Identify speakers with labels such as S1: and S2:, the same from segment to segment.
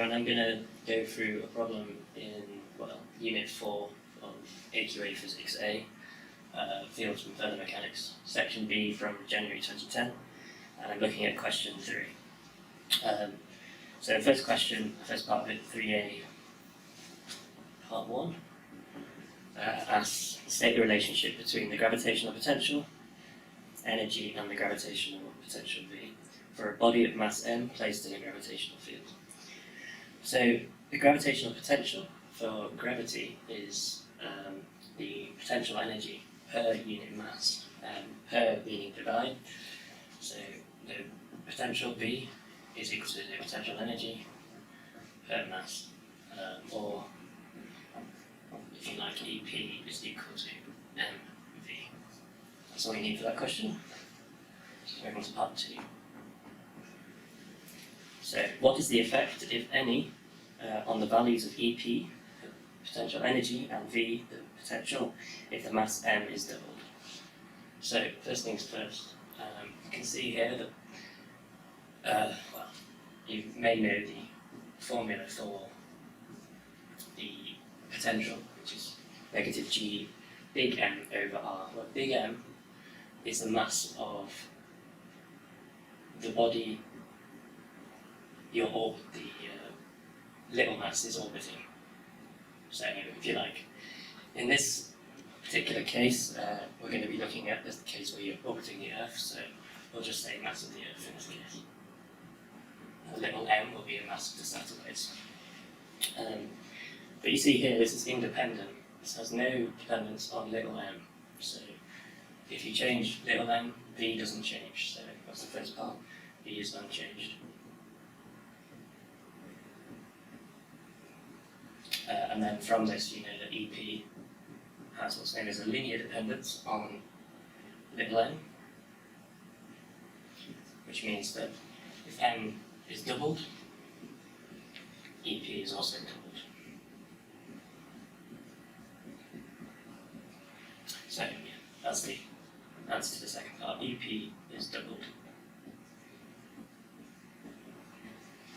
S1: And I'm going to go through a problem in, Unit 4 of AQA Physics A, Fields from Further Mechanics, Section B from January 2010, and I'm looking at question 3. So the first question, the first part of it, 3A, part 1, asks, state the relationship between the gravitational potential, energy, and the gravitational potential V for a body of mass m placed in a gravitational field. So the gravitational potential for gravity is the potential energy per unit mass, per meaning divide. So the potential V is equal to the potential energy per mass, or if you like, EP is equal to mv. That's all you need for that question. So move on to part 2. So what is the effect, if any, on the values of EP, the potential energy, and V, the potential, if the mass m is doubled? So first things first, you can see here that, you may know the formula for the potential, which is negative G big M over R. Well, big M is the mass of the body the little mass is orbiting. So if you like, in this particular case, we're going to be looking at the case where you're orbiting the Earth, so we'll just say mass of the Earth in this case. The little m will be the mass of the satellites. But you see here, this is independent. This has no dependence on little m. So if you change little m, V doesn't change. So that's the first part. V is unchanged. And then from this, you know that EP has what's known as a linear dependence on little m, which means that if m is doubled, EP is also doubled. So yeah, that's the answer to the second part. EP is doubled.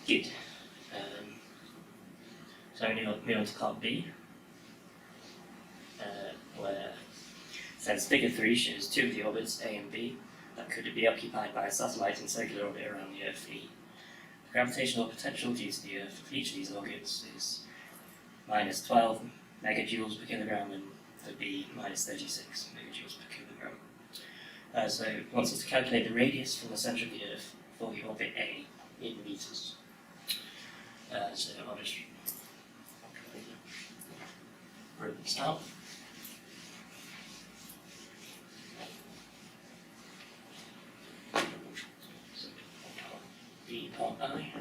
S1: Good. So we move on to part B, where it says figure 3 shows 2 of the orbits, A and B, that could be occupied by a satellite in circular orbit around the Earth E. The gravitational potential due to the Earth for each of these orbits is minus 12 megajoules per kilogram, and for B, minus 36 megajoules per kilogram. So it wants us to calculate the radius from the centre of the Earth for the orbit A in meters. So I'll just write this out. So B part I.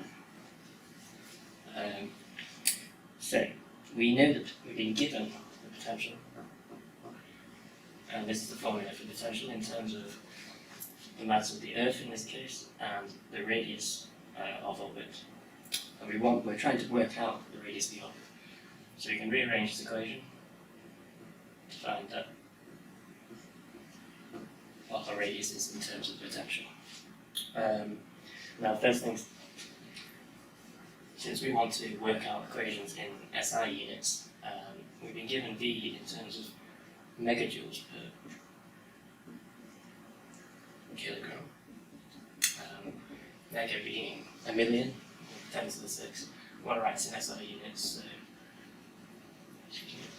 S1: So we know that we've been given the potential, and this is the formula for potential in terms of the mass of the Earth in this case and the radius of orbit. And we're trying to work out the radius of the orbit. So we can rearrange this equation to find that what our radius is in terms of potential. Now, first things, since we want to work out equations in SI units, we've been given V in terms of megajoules per kilogram. Mega being a million, 10 to the 6. We want to write this in SI units, so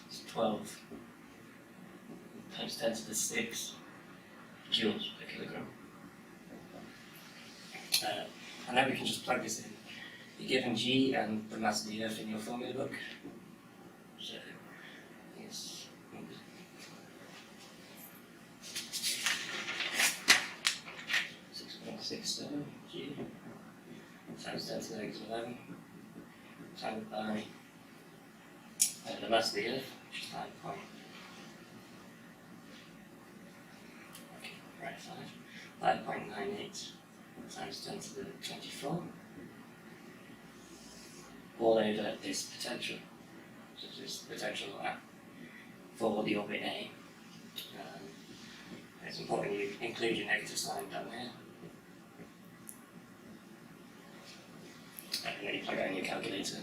S1: it's 12 times 10 to the 6 joules per kilogram. And then we can just plug this in. You're given G and the mass of the Earth in your formula book. So I think it's 6.67 G times 10 to the negative 11 times by the mass of the Earth, which is 5.98 times 10 to the 24, all over this potential. So this potential for the orbit A. It's important you include your negative sign down here. and then you plug it in your calculator,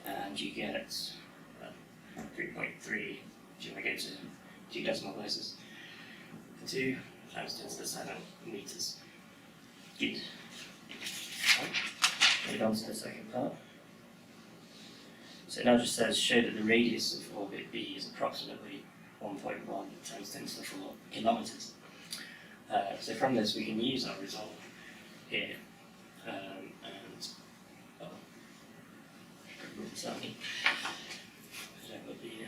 S1: and you get 3.3, if you want to go to 2 decimal places, 2 times 10 to the 7 meters. Good. Move on to the second part. So it now just says, show that the radius of orbit B is approximately 1.1 times 10 to the 4 kilometers. So from this we can use our result here, and sorry, that would be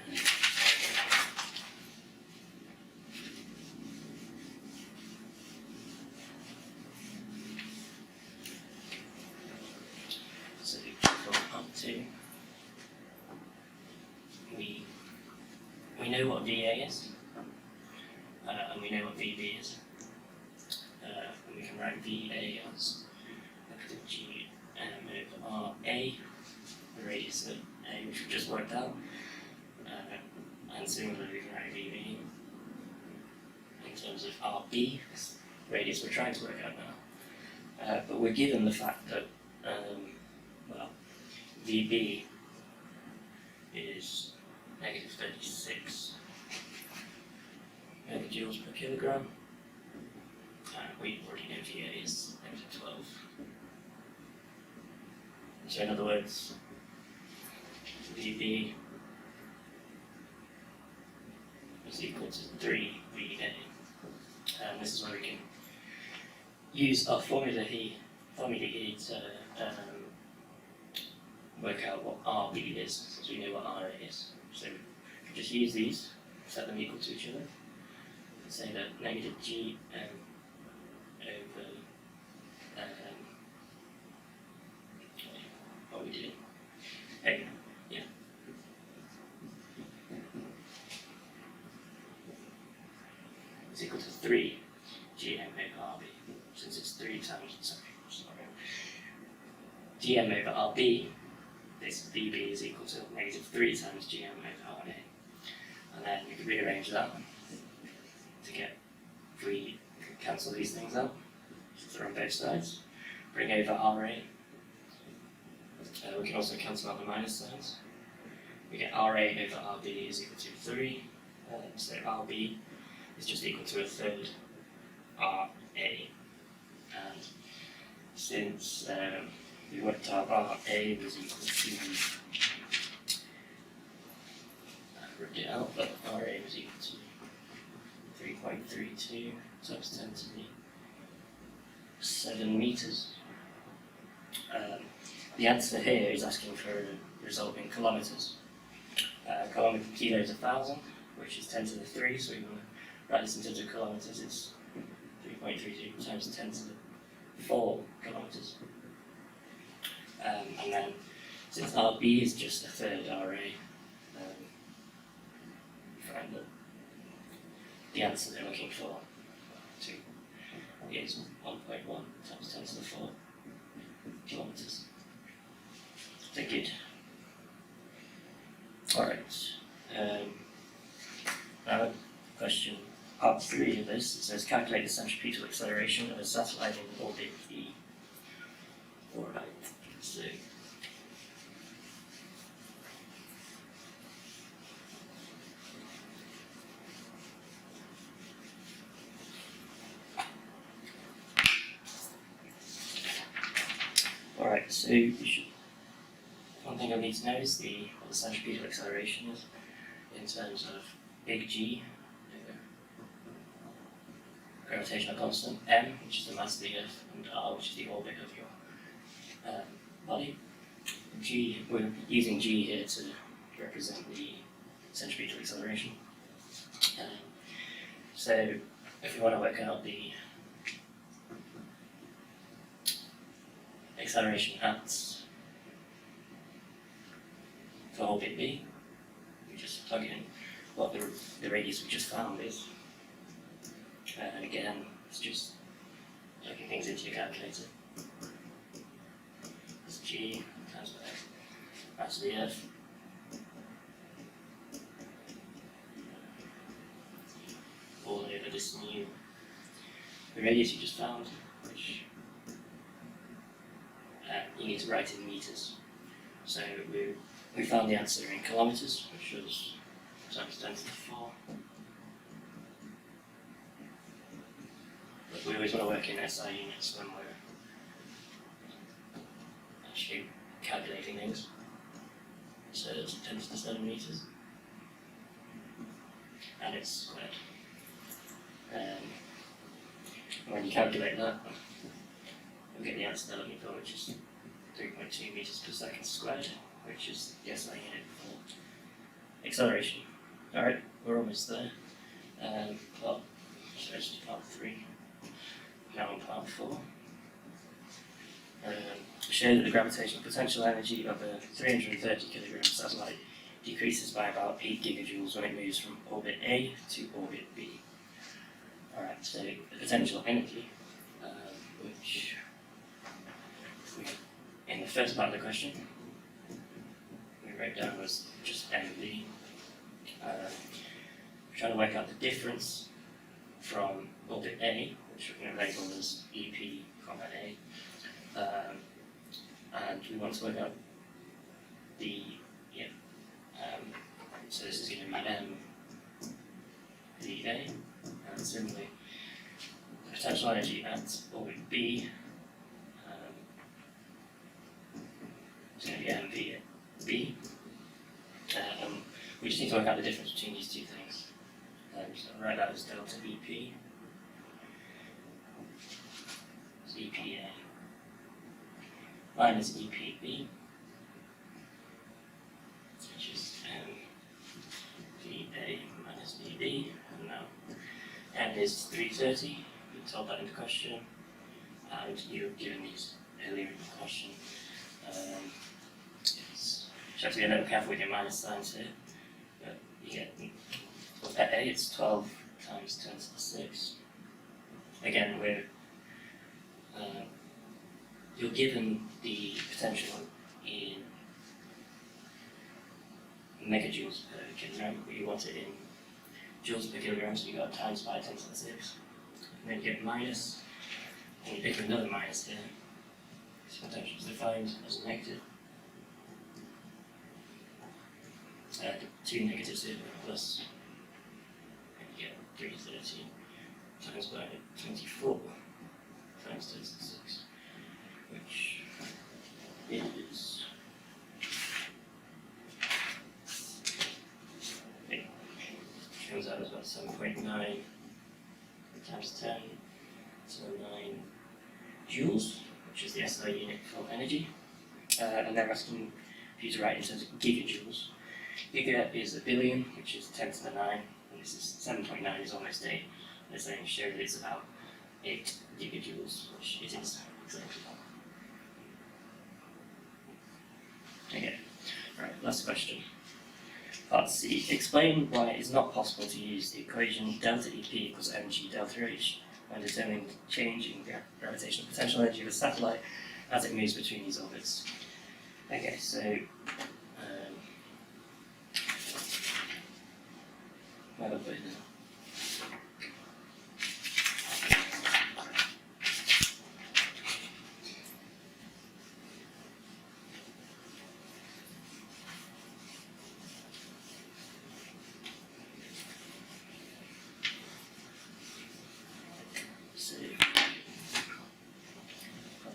S1: so from up to we know what VA is, and we know what VB is. And we can write VA as negative GM over RA, the radius of A, which we just worked out. And similarly, we can write VB in terms of RB, this radius we're trying to work out now. But we're given the fact that, VB is negative 36 megajoules per kilogram. We already know VA is negative 12. So in other words, VB is equal to 3 VA. And this is where we can use our formula here to work out what RB is, since we know what RA is. So we can just use these, set them equal to each other, and say that negative GM over what are we doing? A, yeah. It's equal to 3 GM over RB, since it's 3 times, GM over RB, this VB is equal to negative 3 times GM over RA. And then we can rearrange that to get, if we cancel these things out, so they're on both sides, bring over RA. We can also cancel out the minus signs. We get RA over RB is equal to 3, so RB is just equal to a third RA. And since we worked out RA was equal to, I worked it out, but RA was equal to 3.32 times 10 to the 7 meters. The answer here is asking for a result in kilometers. Kilo is 1,000, which is 10 to the 3, so we want to write this in terms of kilometers. It's 3.32 times 10 to the 4 kilometers. And then, since RB is just a third RA, find that the answer they're looking for is 1.1 times 10 to the 4 kilometers. So good. Alright. Now, question part 3 of this, it says calculate the centripetal acceleration of a satellite in orbit E. Alright, so alright, so you should, one thing I need to know is what the centripetal acceleration is in terms of big G, gravitational constant, m, which is the mass of the Earth, and r, which is the orbit of your body. G, we're using G here to represent the centripetal acceleration. So if we want to work out the acceleration at for orbit B, we just plug in what the radius we just found is. And again, it's just plugging things into your calculator. It's G times the mass of the Earth. All over this new, the radius you just found, which you need to write in meters. So we found the answer in kilometers, which was times 10 to the 4. But we always want to work in SI units when we're actually calculating things. So it's 10 to the 7 meters. And it's squared. And when you calculate that, you'll get the answer they're looking for, which is 3.2 meters per second squared, which is the SI unit for acceleration. Alright, we're almost there. So it's part 3. Now on part 4. Show that the gravitational potential energy of a 330 kilogram satellite decreases by about 8 gigajoules when it moves from orbit A to orbit B. Alright, so the potential energy, which in the first part of the question we wrote down was just mv. We're trying to work out the difference from orbit A, which we're going to label as EP, A, and we want to work out the, so this is going to be MVA, and similarly, the potential energy at orbit B is going to be MVB. We just need to work out the difference between these two things. So I'll write that as delta EP. It's EPA minus EPB, which is MVA minus VB, and now M is 330. You told that in the question, and you were given these earlier in the question. You have to be a little careful with your minus signs here, but you get at A it's 12 times 10 to the 6. Again, you're given the potential in megajoules per kilogram, but you want it in joules per kilogram, so you got times by 10 to the 6. And then you get minus, and you pick another minus here. This potential is defined as a negative. Two negatives here, plus, and you get 330 times by 24 times 10 to the 6, which is comes out as about 7.9 times 10 to 9 joules, which is the SI unit for energy. And they're asking for you to write in terms of gigajoules. Giga is a billion, which is 10 to the 9, and this is 7.9 is almost 8. They're saying show that it's about 8 gigajoules, which it is exactly. Okay, right, last question. Part C. Explain why it is not possible to use the equation delta EP equals mg delta h when determining the change in gravitational potential energy of a satellite as it moves between these orbits. Okay, so where have I put it now?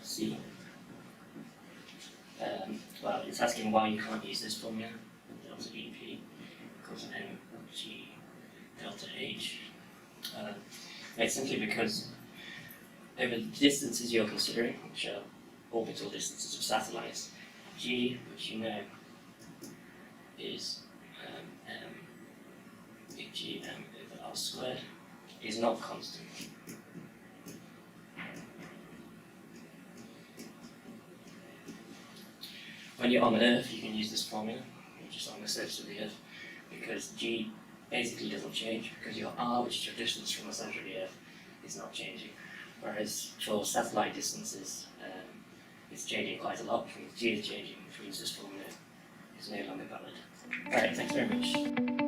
S1: C. Well, it's asking why you can't use this formula, delta EP equals mg delta h. It's simply because over the distances you're considering, which are orbital distances of satellites, g, which you know is big G m over r squared, is not constant. When you're on Earth, you can use this formula, you're just on the surface of the Earth, because G basically doesn't change, because your R, which is your distance from the centre of the Earth, is not changing. Whereas for satellite distances, it's changing quite a lot, because G is changing, which means this formula is no longer valid. Alright, thanks very much.